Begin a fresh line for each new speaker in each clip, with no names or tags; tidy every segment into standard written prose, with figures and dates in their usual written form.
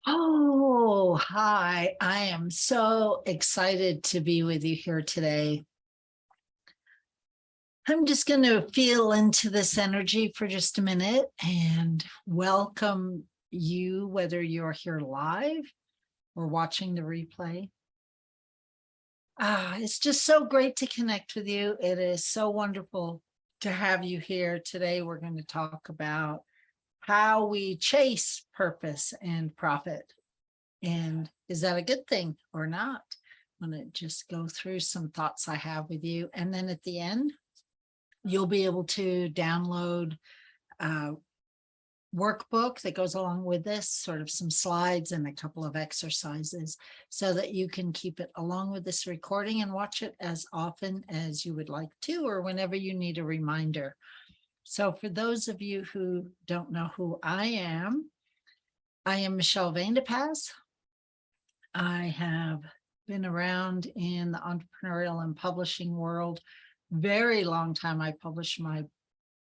Oh, hi. I am so excited to be with you here today. I'm just going to feel into this energy for just a minute and welcome you, whether you're here live or watching the replay. It's just so great to connect with you. It is so wonderful to have you here. Today, we're going to talk about how we chase purpose and profit. And is that a good thing or not? I'm going to just go through some thoughts I have with you. And then at the end, you'll be able to download a workbook that goes along with this, sort of some slides and a couple of exercises so that you can keep it along with this recording and watch it as often as you would like to, or whenever you need a reminder. So for those of you who don't know who I am Michelle Vandepas. I have been around in the entrepreneurial and publishing world very long time. I published my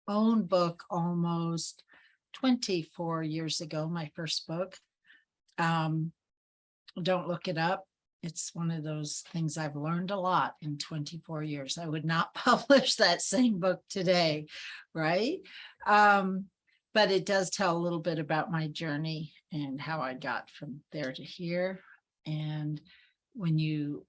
own book almost 24 years ago, my first book. Don't look it up. It's one of those things I've learned a lot in 24 years. I would not publish that same book today, right? But it does tell a little bit about my journey and how I got from there to here. And when you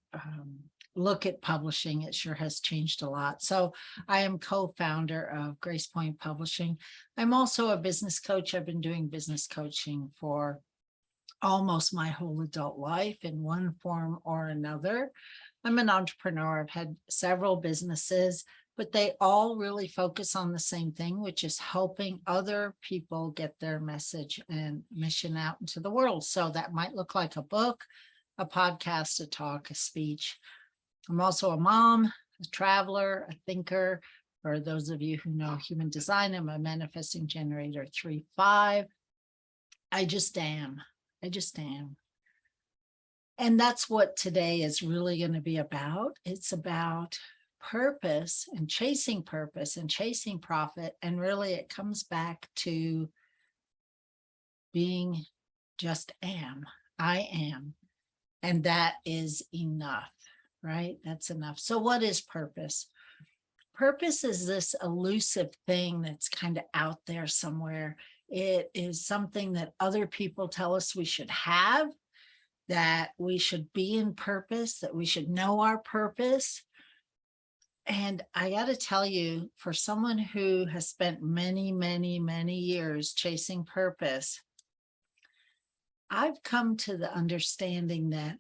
look at publishing, it sure has changed a lot. So I am co-founder of Grace Point Publishing. I'm also a business coach. I've been doing business coaching for almost my whole adult life in one form or another. I'm an entrepreneur. I've had several businesses, but they all really focus on the same thing, which is helping other people get their message and mission out into the world. So that might look like a book, a podcast, a talk, a speech. I'm also a mom, a traveler, a thinker. For those of you who know human design, I'm a manifesting generator 3-5. I just am. I just am. And that's what today is really going to be about. It's about purpose and chasing profit. And really, it comes back to being just am. I am. And that is enough, right? That's enough. So what is purpose? Purpose is this elusive thing that's kind of out there somewhere. It is something that other people tell us we should have, that we should be in purpose, that we should know our purpose. And I got to tell you, for someone who has spent many, many, many years chasing purpose, I've come to the understanding that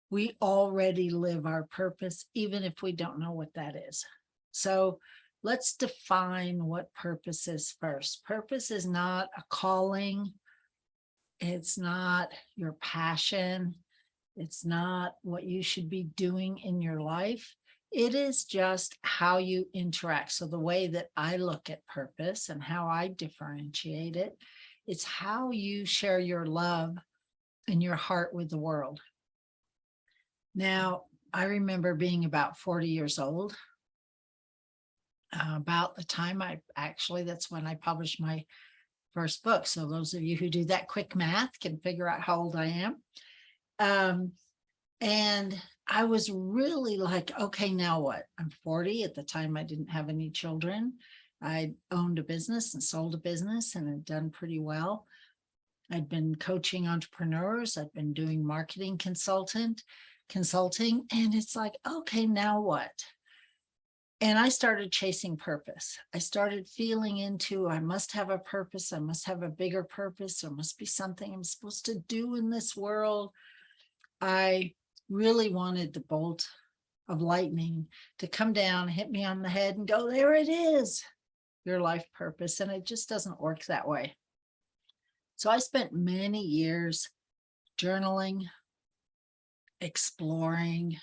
we already live our purpose, even if we don't know what that is. So let's define what purpose is first. Purpose is not a calling. It's not your passion. It's not what you should be doing in your life. It is just how you interact. So the way that I look at purpose and how I differentiate it, it's how you share your love and your heart with the world. Now, I remember being about 40 years old, about the time that's when I published my first book. So those of you who do that quick math can figure out how old I am. And I was really like, okay, now what? I'm 40. At the time, I didn't have any children. I owned a business and sold a business and had done pretty well. I'd been coaching entrepreneurs. I'd been doing marketing consulting. And it's like, okay, now what? And I started chasing purpose. I started feeling into, I must have a purpose. I must have a bigger purpose. There must be something I'm supposed to do in this world. I really wanted the bolt of lightning to come down, hit me on the head and go, there it is, your life purpose. And it just doesn't work that way. So I spent many years journaling, exploring,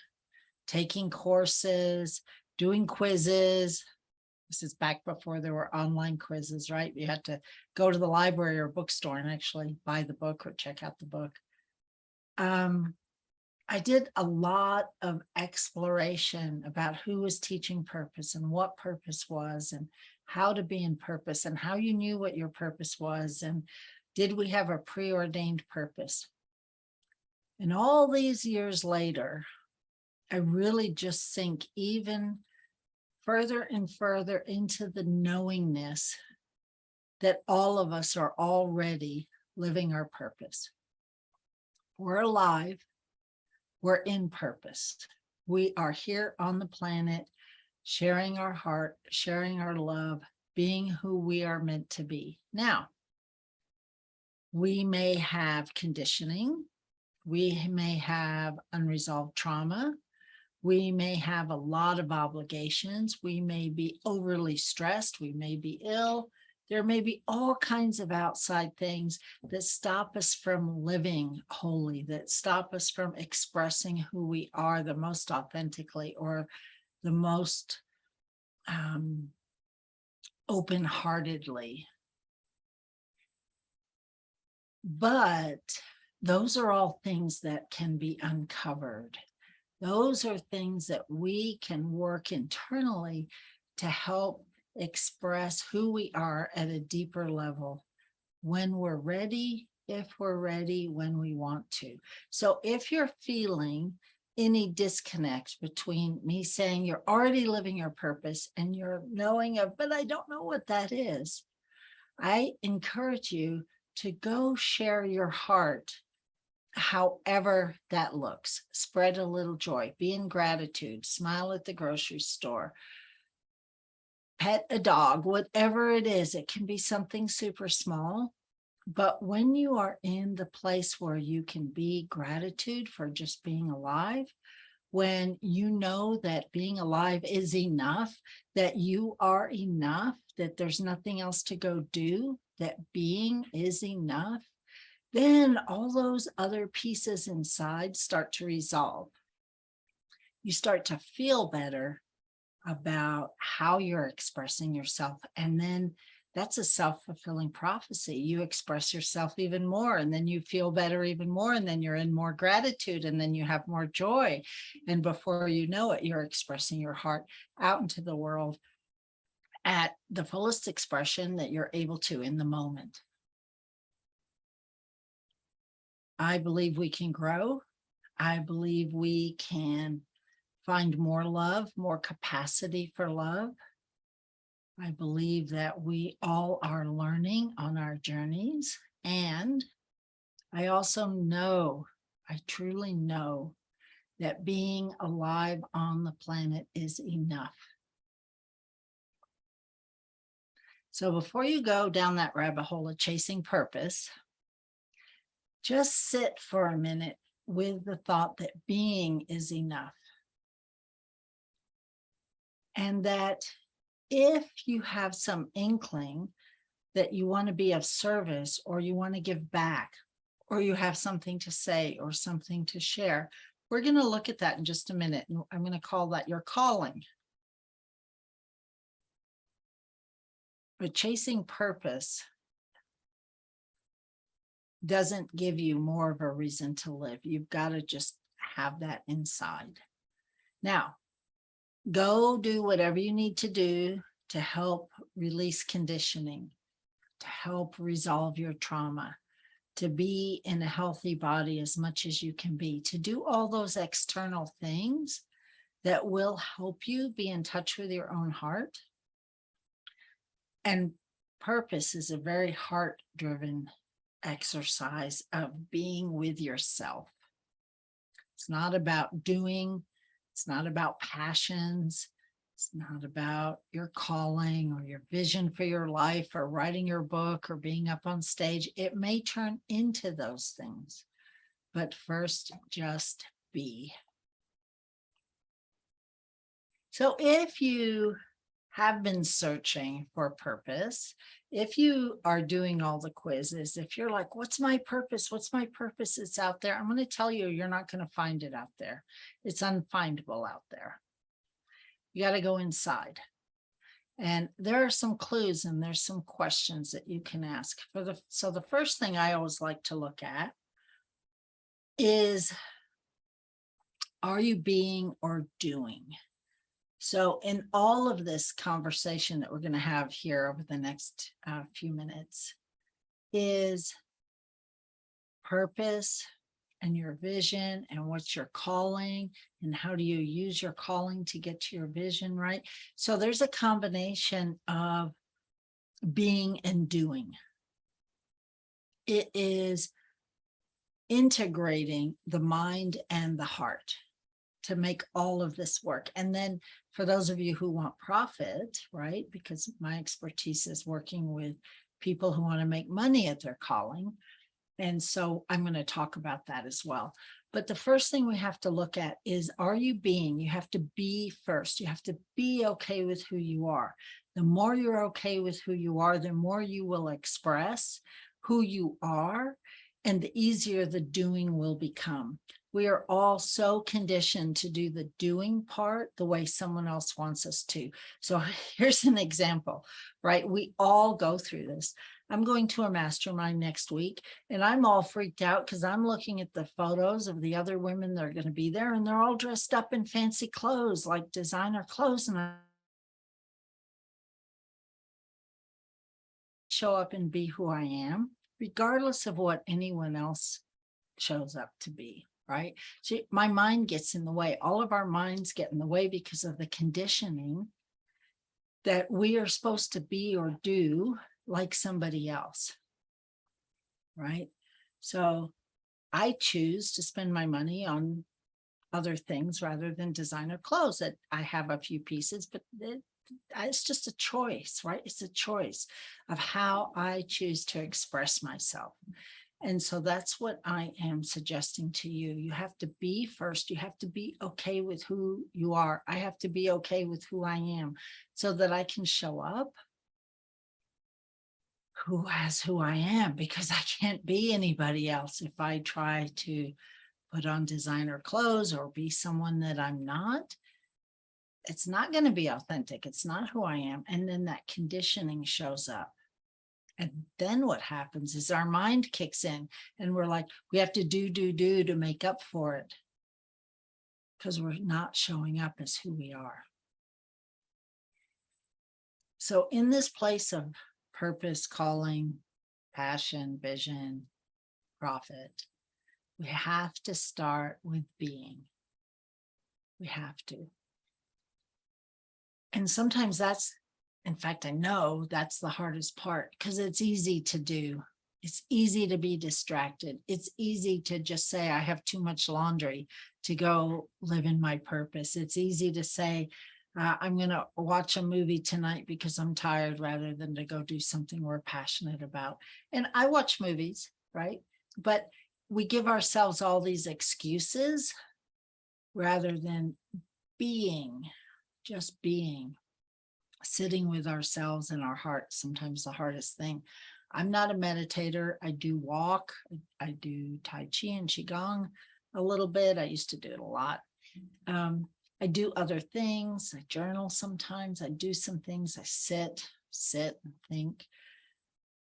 taking courses, doing quizzes. This is back before there were online quizzes, right? You had to go to the library or bookstore and actually buy the book or check out the book. I did a lot of exploration about who was teaching purpose and what purpose was and how to be in purpose and how you knew what your purpose was. And did we have a preordained purpose? And all these years later, I really just sink even further and further into the knowingness that all of us are already living our purpose. We're alive. We're in purpose. We are here on the planet, sharing our heart, sharing our love, being who we are meant to be. Now, we may have conditioning. We may have unresolved trauma. We may have a lot of obligations. We may be overly stressed. We may be ill. There may be all kinds of outside things that stop us from living wholly, that stop us from expressing who we are the most authentically or the most open-heartedly. But those are all things that can be uncovered. Those are things that we can work internally to help express who we are at a deeper level when we're ready, if we're ready, when we want to. So if you're feeling any disconnect between me saying you're already living your purpose and you're knowing of, but I don't know what that is, I encourage you to go share your heart however that looks. Spread a little joy, be in gratitude, smile at the grocery store, pet a dog, whatever it is. It can be something super small, but when you are in the place where you can be gratitude for just being alive, when you know that being alive is enough, that you are enough, that there's nothing else to go do, that being is enough, then all those other pieces inside start to resolve. You start to feel better about how you're expressing yourself. And then that's a self-fulfilling prophecy. You express yourself even more, and then you feel better even more, and then you're in more gratitude, and then you have more joy. And before you know it, you're expressing your heart out into the world at the fullest expression that you're able to in the moment. I believe we can grow. I believe we can find more love, more capacity for love. I believe that we all are learning on our journeys. And I also know, I truly know that being alive on the planet is enough. So before you go down that rabbit hole of chasing purpose, just sit for a minute with the thought that being is enough. And that if you have some inkling that you want to be of service, or you want to give back, or you have something to say or something to share, we're going to look at that in just a minute. And I'm going to call that your calling. But chasing purpose doesn't give you more of a reason to live. You've got to just have that inside. Now, go do whatever you need to do to help release conditioning, to help resolve your trauma, to be in a healthy body as much as you can be, to do all those external things that will help you be in touch with your own heart. And purpose is a very heart-driven exercise of being with yourself. It's not about doing. It's not about passions. It's not about your calling or your vision for your life or writing your book or being up on stage. It may turn into those things, but first just be. So if you have been searching for purpose, if you are doing all the quizzes, if you're like, what's my purpose? What's my purpose? It's out there. I'm going to tell you, you're not going to find it out there. It's unfindable out there. You got to go inside. And there are some clues and there's some questions that you can ask. So the first thing I always like to look at is, are you being or doing? So in all of this conversation that we're going to have here over the next few minutes is purpose and your vision and what's your calling and how do you use your calling to get to your vision, right? So there's a combination of being and doing. It is integrating the mind and the heart to make all of this work. And then for those of you who want profit, right? Because my expertise is working with people who want to make money at their calling. And so I'm going to talk about that as well. But the first thing we have to look at is, are you being? You have to be first. You have to be okay with who you are. The more you're okay with who you are, the more you will express who you are, and the easier the doing will become. We are all so conditioned to do the doing part the way someone else wants us to. So here's an example, right? We all go through this. I'm going to a mastermind next week and I'm all freaked out because I'm looking at the photos of the other women that are going to be there and they're all dressed up in fancy clothes, like designer clothes. And I show up and be who I am, regardless of what anyone else shows up to be, right? So my mind gets in the way. All of our minds get in the way because of the conditioning that we are supposed to be or do like somebody else, right? So I choose to spend my money on other things rather than designer clothes. That I have a few pieces, but it's just a choice, right? It's a choice of how I choose to express myself. And so that's what I am suggesting to you. You have to be first. You have to be okay with who you are. I have to be okay with who I am so that I can show up who I am, because I can't be anybody else if I try to put on designer clothes or be someone that I'm not. It's not going to be authentic. It's not who I am. And then that conditioning shows up. And then what happens is our mind kicks in and we're like, we have to do to make up for it because we're not showing up as who we are. So in this place of purpose, calling, passion, vision, profit, we have to start with being. We have to. And sometimes that's, in fact, I know that's the hardest part because it's easy to do. It's easy to be distracted. It's easy to just say, I have too much laundry to go live in my purpose. It's easy to say, I'm going to watch a movie tonight because I'm tired rather than to go do something we're passionate about. And I watch movies, right? But we give ourselves all these excuses rather than being, just being, sitting with ourselves and our hearts. Sometimes the hardest thing. I'm not a meditator. I do walk. I do Tai Chi and Qigong a little bit. I used to do it a lot. I do other things. I journal sometimes. I do some things. I sit and think.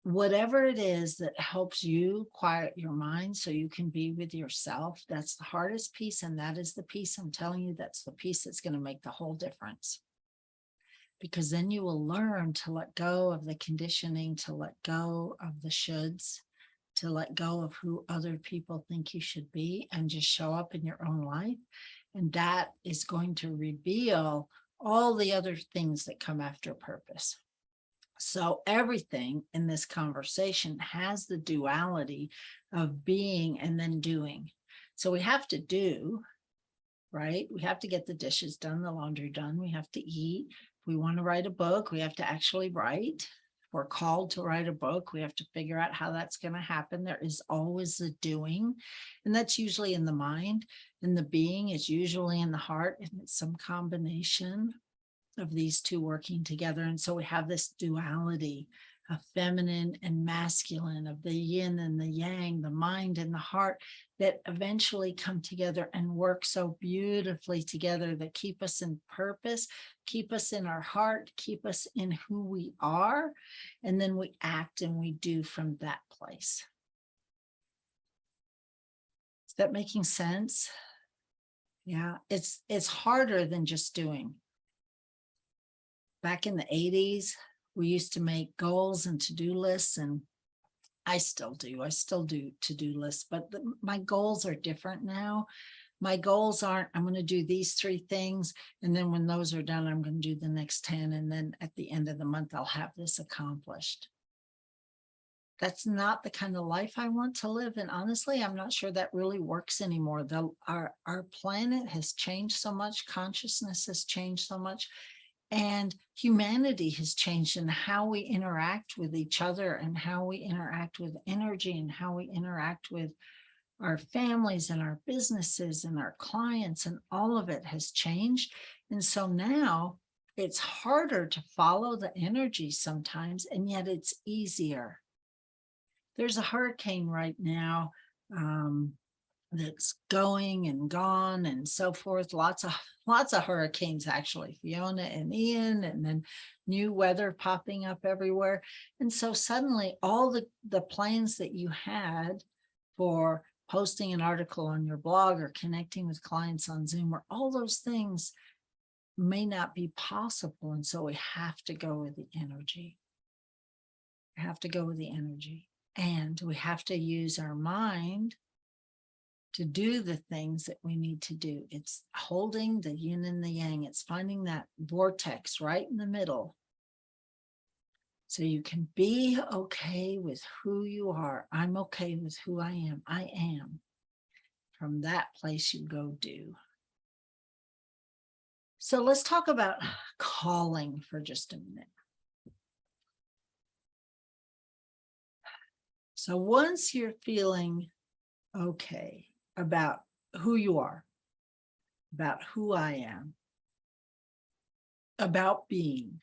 Whatever it is that helps you quiet your mind so you can be with yourself, that's the hardest piece. And that is the piece, I'm telling you, that's the piece that's going to make the whole difference. Because then you will learn to let go of the conditioning, to let go of the shoulds, to let go of who other people think you should be and just show up in your own life. And that is going to reveal all the other things that come after purpose. So everything in this conversation has the duality of being and then doing. So we have to do, right? We have to get the dishes done, the laundry done. We have to eat. If we want to write a book, we have to actually write. If we're called to write a book, we have to figure out how that's going to happen. There is always the doing, and that's usually in the mind, and the being is usually in the heart, and it's some combination of these two working together. And so we have this duality of feminine and masculine, of the yin and the yang, the mind and the heart, that eventually come together and work so beautifully together, that keep us in purpose, keep us in our heart, keep us in who we are. And then we act and we do from that place. Is that making sense? Yeah, it's harder than just doing. Back in the 80s, we used to make goals and to-do lists, and I still do. I still do to-do lists, but my goals are different now. My goals aren't, I'm going to do these 3 things. And then when those are done, I'm going to do the next 10. And then at the end of the month, I'll have this accomplished. That's not the kind of life I want to live. And honestly, I'm not sure that really works anymore. Our planet has changed so much. Consciousness has changed so much. And humanity has changed in how we interact with each other and how we interact with energy and how we interact with our families and our businesses and our clients, and all of it has changed. And so now it's harder to follow the energy sometimes, and yet it's easier. There's a hurricane right now that's going and gone and so forth. Lots of hurricanes, actually, Fiona and Ian, and then new weather popping up everywhere. And so suddenly all the plans that you had for posting an article on your blog or connecting with clients on Zoom, or all those things may not be possible. And so we have to go with the energy. We have to go with the energy. And we have to use our mind to do the things that we need to do. It's holding the yin and the yang. It's finding that vortex right in the middle, so you can be okay with who you are. I'm okay with who I am. I am. From that place you go do. So let's talk about calling for just a minute. So once you're feeling okay about who you are, about who I am, about being,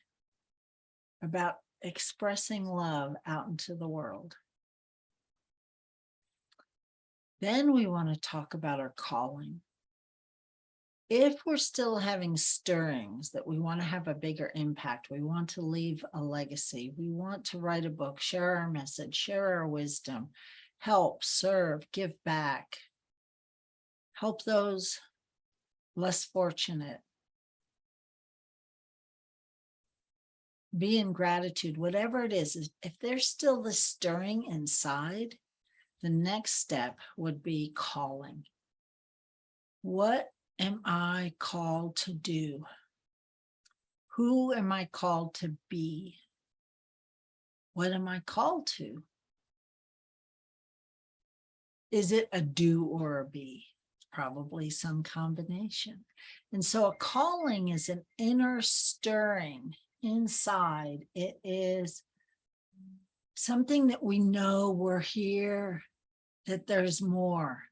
about expressing love out into the world, then we want to talk about our calling. If we're still having stirrings that we want to have a bigger impact, we want to leave a legacy, we want to write a book, share our message, share our wisdom, help, serve, give back, help those less fortunate, be in gratitude, whatever it is, if there's still this stirring inside, the next step would be calling. What am I called to do? Who am I called to be? What am I called to? Is it a do or a be? Probably some combination. And so a calling is an inner stirring inside. It is something that we know we're here, that there's more,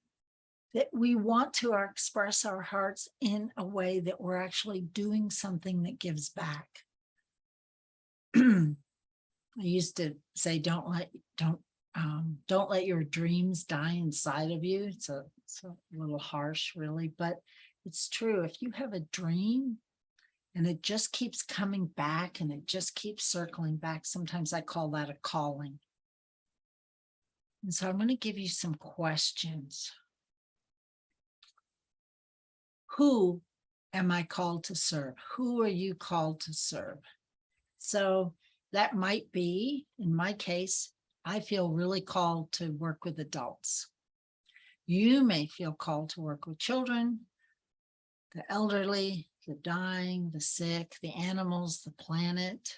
that we want to express our hearts in a way that we're actually doing something that gives back. I used to say, don't let your dreams die inside of you. It's a little harsh, really, but it's true. If you have a dream and it just keeps coming back and it just keeps circling back, sometimes I call that a calling. And so I'm going to give you some questions. Who am I called to serve? Who are you called to serve? So that might be, in my case, I feel really called to work with adults. You may feel called to work with children, the elderly, the dying, the sick, the animals, the planet.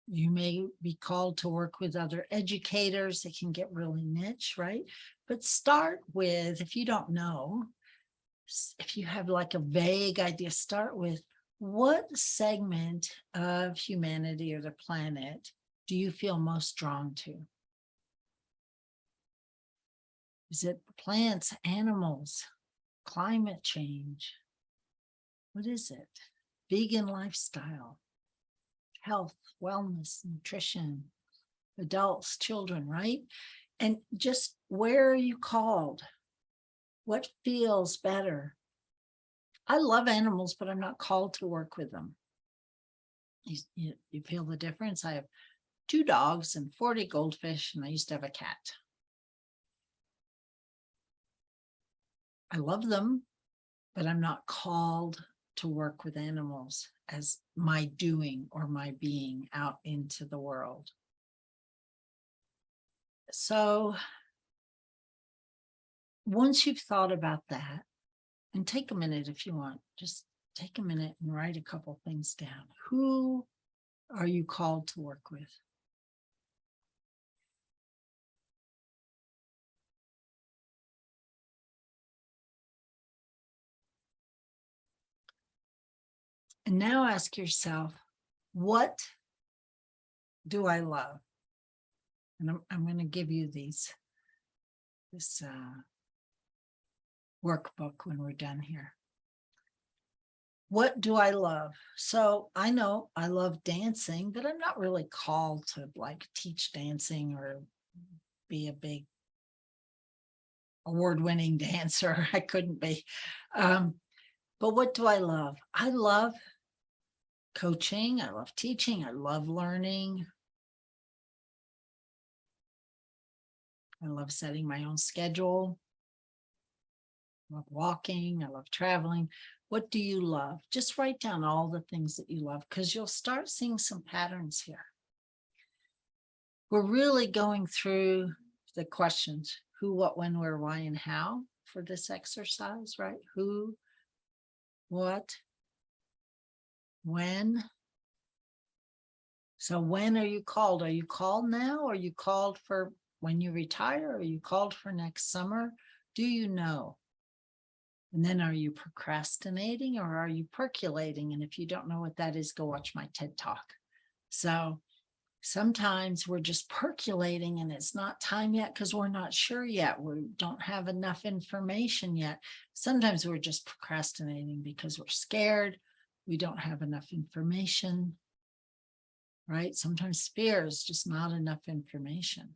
You may be called to work with other educators. It can get really niche, right? But start with, if you don't know, if you have like a vague idea, start with, what segment of humanity or the planet do you feel most drawn to? Is it plants, animals, climate change? What is it? Vegan lifestyle, health, wellness, nutrition, adults, children, right? And just, where are you called? What feels better? I love animals, but I'm not called to work with them. You feel the difference? I have 2 dogs and 40 goldfish, and I used to have a cat. I love them, but I'm not called to work with animals as my doing or my being out into the world. So once you've thought about that, and take a minute if you want, just take a minute and write a couple things down. Who are you called to work with? And now ask yourself, what do I love? And I'm going to give you this workbook when we're done here. What do I love? So I know I love dancing, but I'm not really called to like teach dancing or be a big award-winning dancer. I couldn't be. But what do I love? I love coaching. I love teaching. I love learning. I love setting my own schedule. I love walking. I love traveling. What do you love? Just write down all the things that you love, because you'll start seeing some patterns here. We're really going through the questions: who, what, when, where, why, and how for this exercise, right? Who, what, when. So when are you called? Are you called now? Are you called for when you retire? Are you called for next summer? Do you know? And then are you procrastinating or are you percolating? And if you don't know what that is, go watch my TED Talk. So sometimes we're just percolating and it's not time yet because we're not sure yet. We don't have enough information yet. Sometimes we're just procrastinating because we're scared. We don't have enough information, right? Sometimes fear is just not enough information.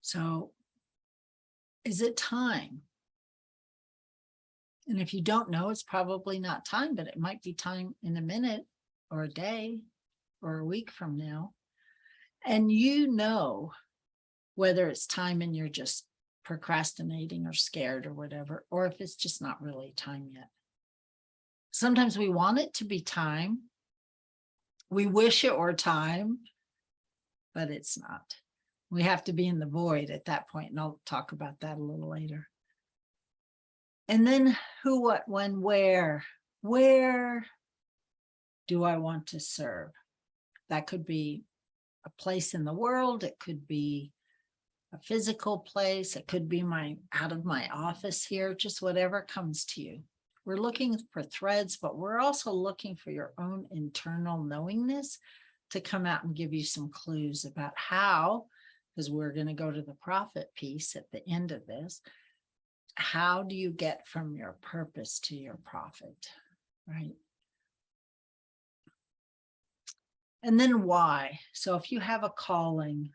So is it time? And if you don't know, it's probably not time, but it might be time in a minute or a day or a week from now. And you know whether it's time and you're just procrastinating or scared or whatever, or if it's just not really time yet. Sometimes we want it to be time. We wish it were time, but it's not. We have to be in the void at that point, and I'll talk about that a little later. And then who, what, when, where? Where do I want to serve? That could be a place in the world. It could be a physical place. It could be out of my office here, just whatever comes to you. We're looking for threads, but we're also looking for your own internal knowingness to come out and give you some clues about how, because we're going to go to the profit piece at the end of this. How do you get from your purpose to your profit, right? And then why? So if you have a calling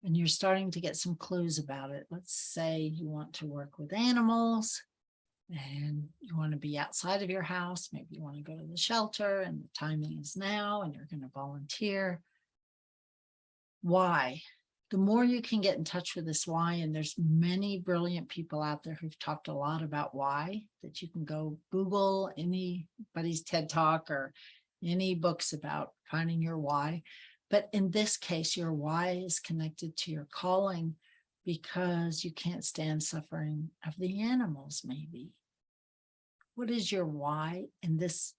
and you're starting to get some clues about it, let's say you want to work with animals and you want to be outside of your house. Maybe you want to go to the shelter and the timing is now and you're going to volunteer. Why? The more you can get in touch with this why, and there's many brilliant people out there who've talked a lot about why, that you can go Google anybody's TED Talk or any books about finding your why. But in this case, your why is connected to your calling because you can't stand suffering of the animals, maybe. What is your why? And this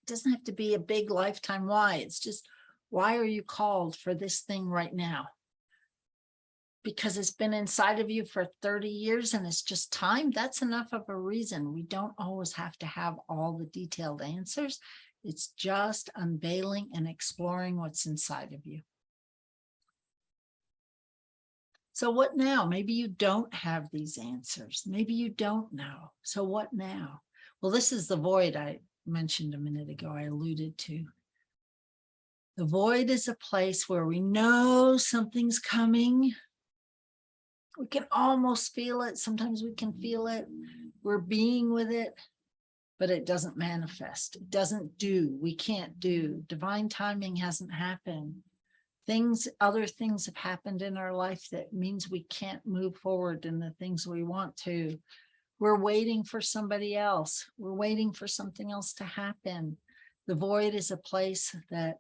doesn't have to be a big lifetime why. It's just, why are you called for this thing right now? Because it's been inside of you for 30 years and it's just time. That's enough of a reason. We don't always have to have all the detailed answers. It's just unveiling and exploring what's inside of you. So what now? Maybe you don't have these answers. Maybe you don't know. So what now? Well, this is the void I mentioned a minute ago, I alluded to. The void is a place where we know something's coming. We can almost feel it. Sometimes we can feel it. We're being with it, but it doesn't manifest. It doesn't do. We can't do. Divine timing hasn't happened. Other things have happened in our life that means we can't move forward in the things we want to. We're waiting for somebody else. We're waiting for something else to happen. The void is a place that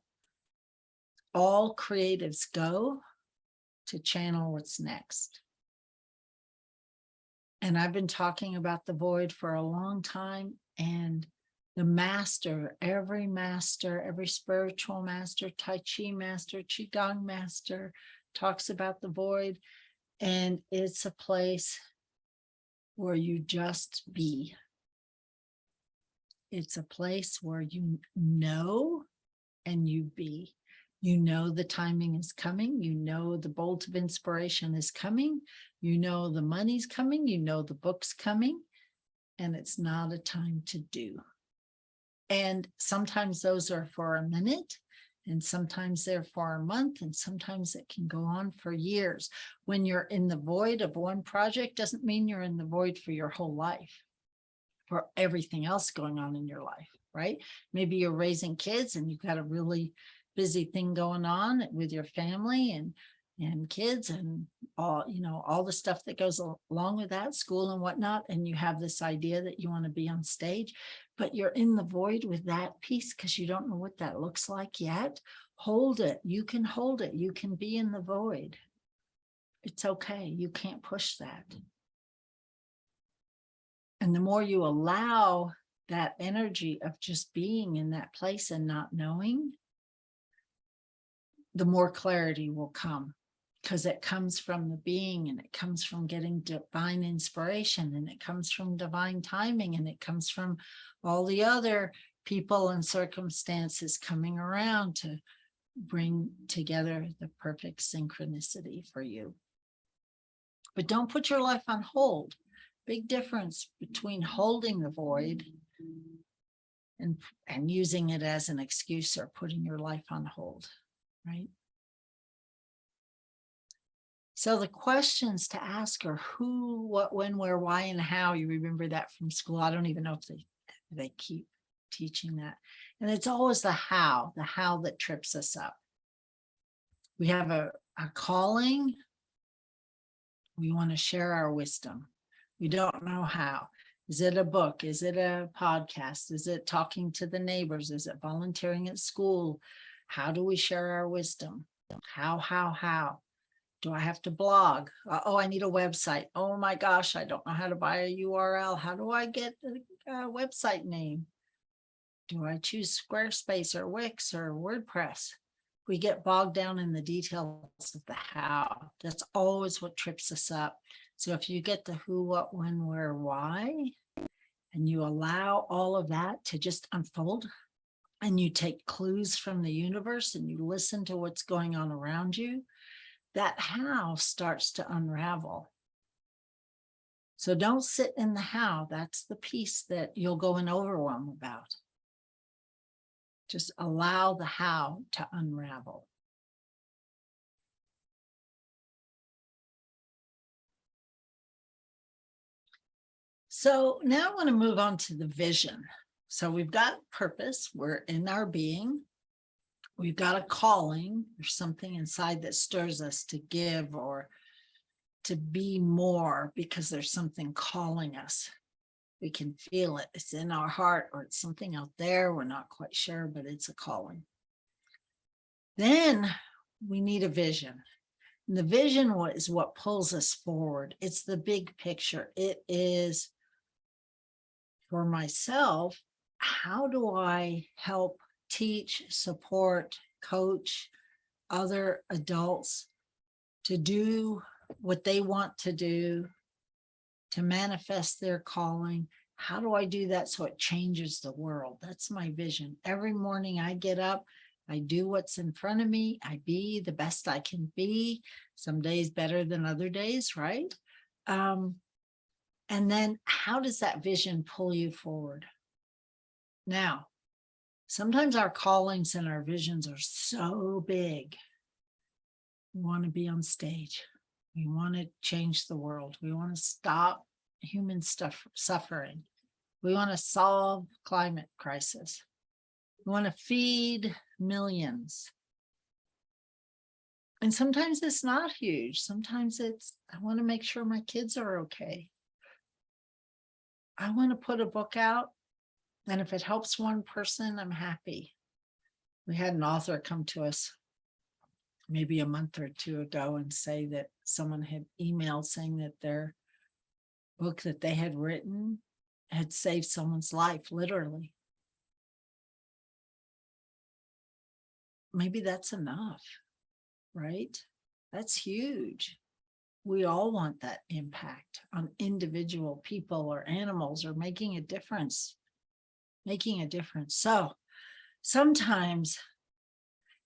all creatives go to channel what's next. And I've been talking about the void for a long time, and the master, every spiritual master, Tai Chi master, Qigong master talks about the void, and it's a place where you just be. It's a place where you know and you be. You know the timing is coming. You know the bolt of inspiration is coming. You know the money's coming. You know the book's coming. And it's not a time to do. And sometimes those are for a minute, and sometimes they're for a month, and sometimes it can go on for years. When you're in the void of one project, doesn't mean you're in the void for your whole life, for everything else going on in your life, right? Maybe you're raising kids and you've got a really busy thing going on with your family and kids and all, all the stuff that goes along with that, school and whatnot. And you have this idea that you want to be on stage, but you're in the void with that piece because you don't know what that looks like yet. Hold it. You can hold it. You can be in the void. It's okay. You can't push that. And the more you allow that energy of just being in that place and not knowing, the more clarity will come, because it comes from the being, and it comes from getting divine inspiration, and it comes from divine timing, and it comes from all the other people and circumstances coming around to bring together the perfect synchronicity for you. But don't put your life on hold. Big difference between holding the void and using it as an excuse, or putting your life on hold, right? So the questions to ask are who, what, when, where, why, and how. You remember that from school. I don't even know if they keep teaching that. And it's always the how that trips us up. We have a calling. We want to share our wisdom. We don't know how. Is it a book? Is it a podcast? Is it talking to the neighbors? Is it volunteering at school? How do we share our wisdom? How? Do I have to blog? Oh, I need a website. Oh my gosh, I don't know how to buy a URL. How do I get a website name? Do I choose Squarespace or Wix or WordPress? We get bogged down in the details of the how. That's always what trips us up. So if you get the who, what, when, where, why, and you allow all of that to just unfold, and you take clues from the universe and you listen to what's going on around you, that how starts to unravel. So don't sit in the how. That's the piece that you'll go in overwhelm about. Just allow the how to unravel. So now I want to move on to the vision. So we've got purpose. We're in our being. We've got a calling. There's something inside that stirs us to give or to be more, because there's something calling us. We can feel it. It's in our heart, or it's something out there. We're not quite sure, but it's a calling. Then we need a vision. And the vision is what pulls us forward. It's the big picture. It is, for myself, how do I help teach, support, coach other adults to do what they want to do, to manifest their calling? How do I do that so it changes the world? That's my vision. Every morning I get up, I do what's in front of me. I be the best I can be. Some days better than other days, right? And then how does that vision pull you forward? Now, sometimes our callings and our visions are so big. We want to be on stage. We want to change the world. We want to stop human suffering. We want to solve climate crisis. We want to feed millions. And sometimes it's not huge. Sometimes it's, I want to make sure my kids are okay. I want to put a book out, and if it helps one person, I'm happy. We had an author come to us maybe a month or two ago and say that someone had emailed saying that their book that they had written had saved someone's life, literally. Maybe that's enough, right? That's huge. We all want that impact on individual people or animals, or making a difference. So sometimes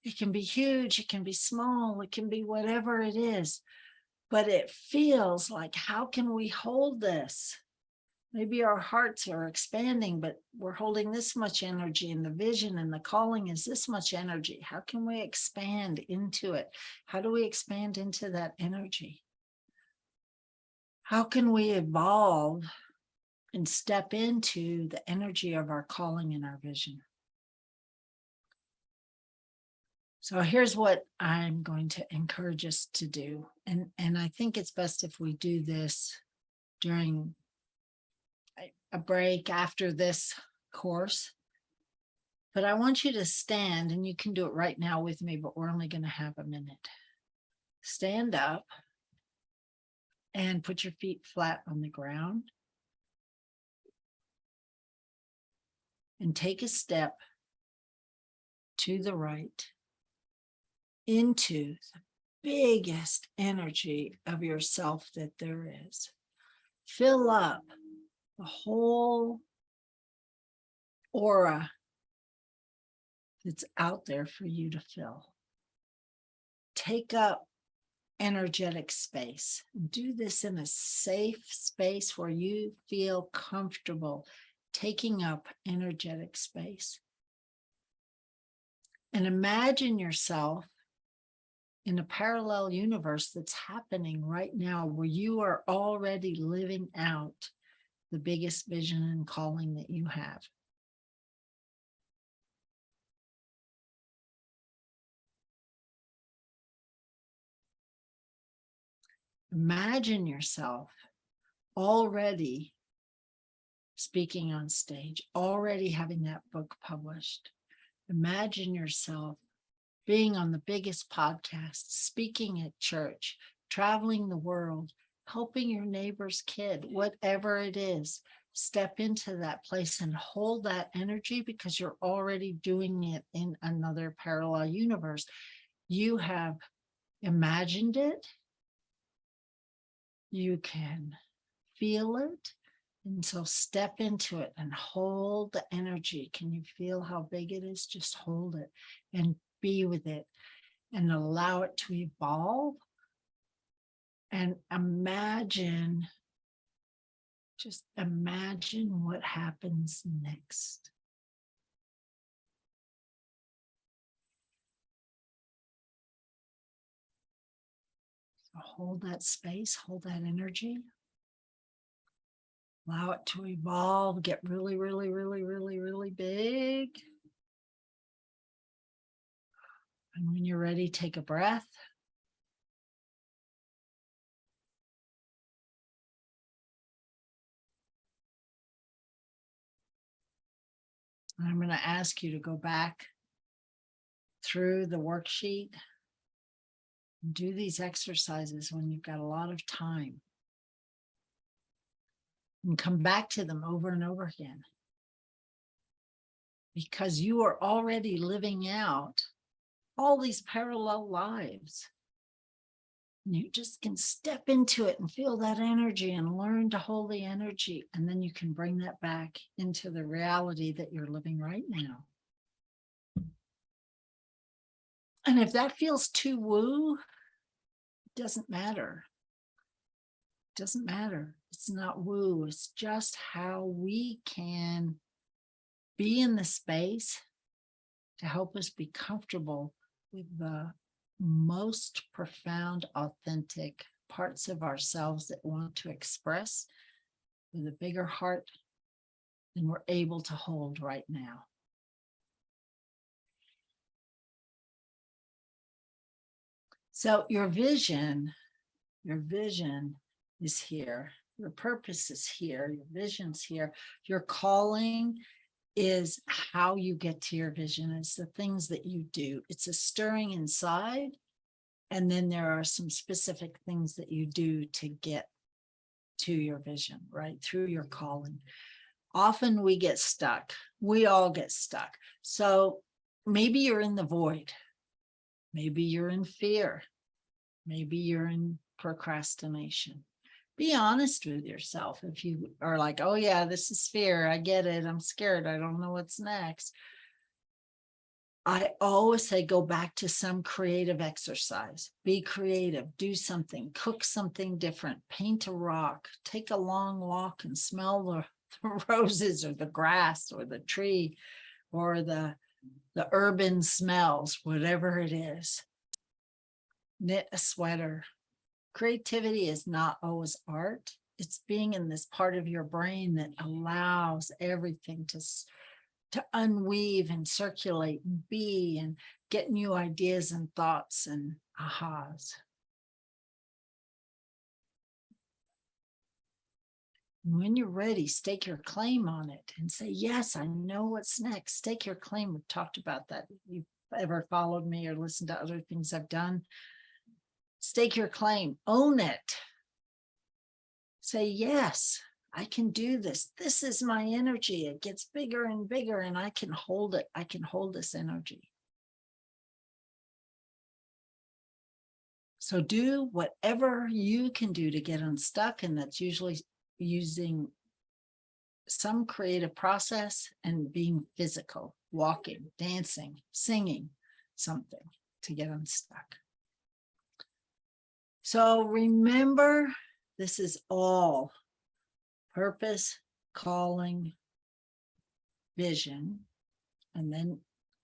it can be huge, it can be small, it can be whatever it is, but it feels like, how can we hold this? Maybe our hearts are expanding, but we're holding this much energy, and the vision and the calling is this much energy. How can we expand into it? How do we expand into that energy? How can we evolve and step into the energy of our calling and our vision? So here's what I'm going to encourage us to do. And I think it's best if we do this during a break after this course. But I want you to stand, and you can do it right now with me, but we're only going to have a minute. Stand up and put your feet flat on the ground. And take a step to the right into the biggest energy of yourself that there is. Fill up the whole aura that's out there for you to fill. Take up energetic space. Do this in a safe space where you feel comfortable taking up energetic space. And imagine yourself in a parallel universe that's happening right now, where you are already living out the biggest vision and calling that you have. Imagine yourself already speaking on stage, already having that book published. Imagine yourself being on the biggest podcast, speaking at church, traveling the world, helping your neighbor's kid, whatever it is. Step into that place and hold that energy, because you're already doing it in another parallel universe. You have imagined it. You can feel it. And so step into it and hold the energy. Can you feel how big it is? Just hold it and be with it and allow it to evolve. And imagine, just imagine what happens next. So hold that space, hold that energy. Allow it to evolve, get really, really, really, really, really big. And when you're ready, take a breath. And I'm going to ask you to go back through the worksheet and do these exercises when you've got a lot of time. And come back to them over and over again. Because you are already living out all these parallel lives. And you just can step into it and feel that energy and learn to hold the energy. And then you can bring that back into the reality that you're living right now. And if that feels too woo, it doesn't matter. It doesn't matter. It's not woo. It's just how we can be in the space to help us be comfortable with the most profound, authentic parts of ourselves that want to express with a bigger heart than we're able to hold right now. So your vision is here. Your purpose is here. Your vision's here. Your calling is how you get to your vision. It's the things that you do. It's a stirring inside And then there are some specific things that you do to get to your vision, right? Through your calling. Often we get stuck. We all get stuck. So maybe you're in the void. Maybe you're in fear. Maybe you're in procrastination. Be honest with yourself. If you are like, oh yeah, this is fear. I get it. I'm scared. I don't know what's next. I always say, go back to some creative exercise. Be creative, do something, cook something different, paint a rock, take a long walk and smell the roses or the grass or the tree or the urban smells, whatever it is. Knit a sweater. Creativity is not always art. It's being in this part of your brain that allows everything to unweave and circulate and be and get new ideas and thoughts and ahas. When you're ready, stake your claim on it and say, yes, I know what's next. Stake your claim. We've talked about that. If you've ever followed me or listened to other things I've done, stake your claim, own it. Say, yes, I can do this. This is my energy. It gets bigger and bigger and I can hold it. I can hold this energy. So do whatever you can do to get unstuck. And that's usually using some creative process and being physical, walking, dancing, singing something to get unstuck. So remember, this is all purpose, calling, vision, and then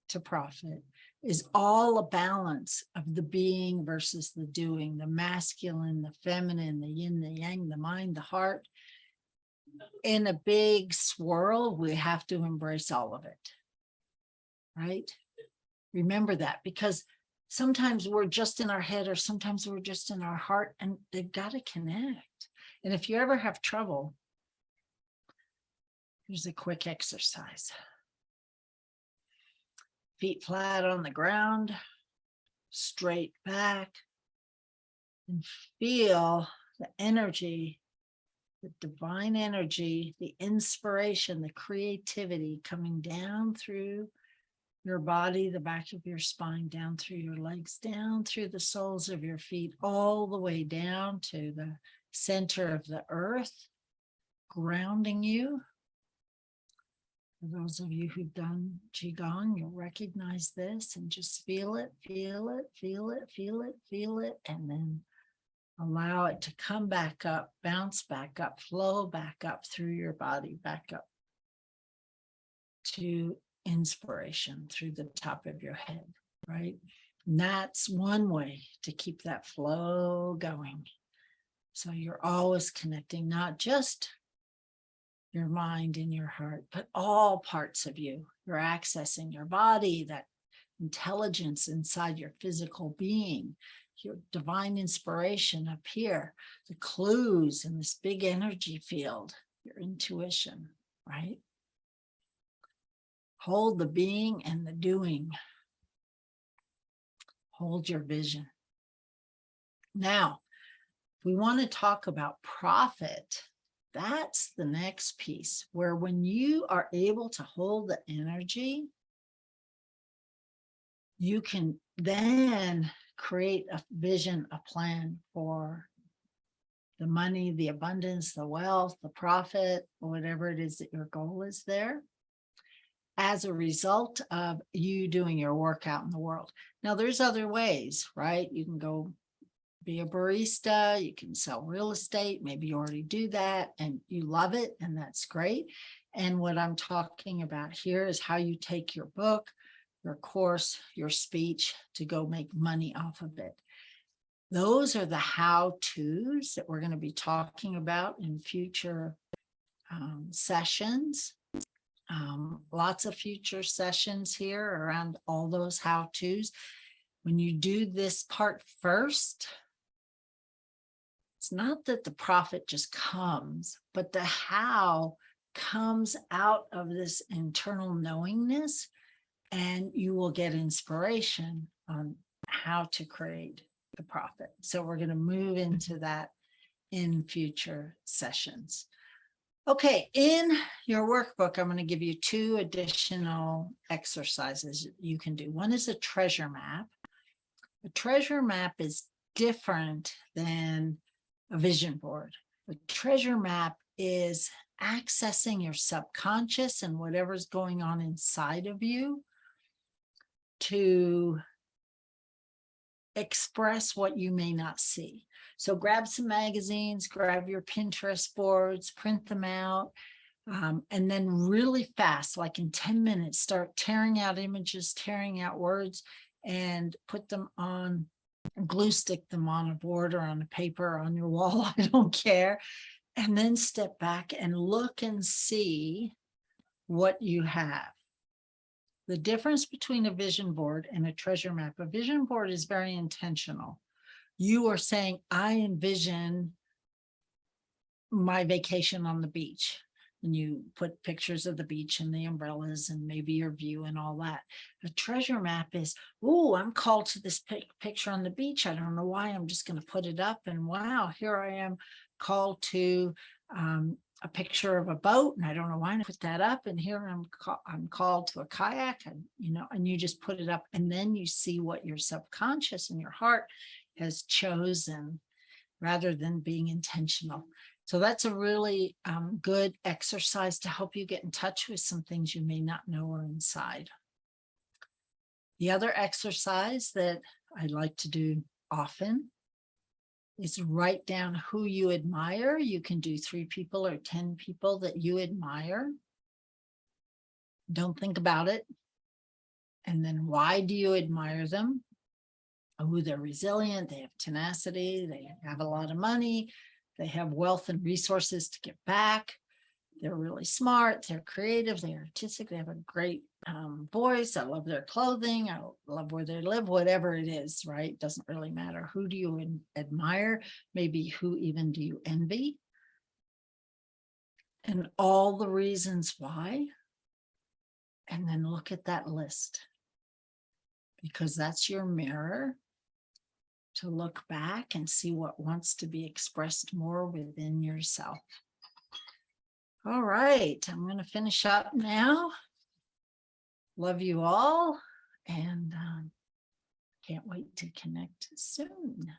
to profit is all a balance of the being versus the doing, the masculine, the feminine, the yin, the yang, the mind, the heart. In a big swirl, we have to embrace all of it, right? Remember that, because sometimes we're just in our head or sometimes we're just in our heart, and they've got to connect. And if you ever have trouble, here's a quick exercise. Feet flat on the ground, straight back, and feel the energy, the divine energy, the inspiration, the creativity coming down through your body, the back of your spine, down through your legs, down through the soles of your feet, all the way down to the center of the earth, grounding you. For those of you who've done Qigong, you'll recognize this and just feel it, feel it, feel it, feel it, feel it, and then allow it to come back up, bounce back up, flow back up through your body, back up to inspiration through the top of your head, right? And that's one way to keep that flow going. So you're always connecting, not just your mind and your heart, but all parts of you. You're accessing your body, that intelligence inside your physical being, your divine inspiration up here, the clues in this big energy field, your intuition, right? Hold the being and the doing. Hold your vision. Now, if we want to talk about profit, that's the next piece, where when you are able to hold the energy, you can then create a vision, a plan for the money, the abundance, the wealth, the profit, whatever it is that your goal is there, as a result of you doing your work out in the world. Now, there's other ways, right? You can go be a barista, you can sell real estate, maybe you already do that and you love it, and that's great. And what I'm talking about here is how you take your book, your course, your speech to go make money off of it. Those are the how-tos that we're going to be talking about in future sessions. Lots of future sessions here around all those how-tos. When you do this part first, it's not that the profit just comes, but the how comes out of this internal knowingness, and you will get inspiration on how to create the prophet. So we're going to move into that in future sessions. Okay, in your workbook, I'm going to give you 2 additional exercises you can do. One is a treasure map. A treasure map is different than a vision board. A treasure map is accessing your subconscious and whatever's going on inside of you to express what you may not see. So grab some magazines, grab your Pinterest boards, print them out, and then really fast, like in 10 minutes, start tearing out images, tearing out words, and put them on, glue stick them on a board or on a paper or on your wall, I don't care. And then step back and look and see what you have. The difference between a vision board and a treasure map, a vision board is very intentional. You are saying, I envision my vacation on the beach. And you put pictures of the beach and the umbrellas and maybe your view and all that. A treasure map is, oh, I'm called to this picture on the beach. I don't know why. I'm just going to put it up. And wow, here I am called to a picture of a boat. And I don't know why I put that up. And here I'm called to a kayak, and and you just put it up. And then you see what your subconscious and your heart has chosen rather than being intentional. So that's a really good exercise to help you get in touch with some things you may not know are inside. The other exercise that I like to do often is write down who you admire. You can do 3 people or 10 people that you admire. Don't think about it. And then why do you admire them? Oh, they're resilient, they have tenacity, they have a lot of money, they have wealth and resources to give back. They're really smart, they're creative, they're artistic, they have a great voice. I love their clothing, I love where they live, whatever it is, right? Doesn't really matter. Who do you admire? Maybe who even do you envy? And all the reasons why. And then look at that list, because that's your mirror to look back and see what wants to be expressed more within yourself. All right, I'm going to finish up now. Love you all, and can't wait to connect soon.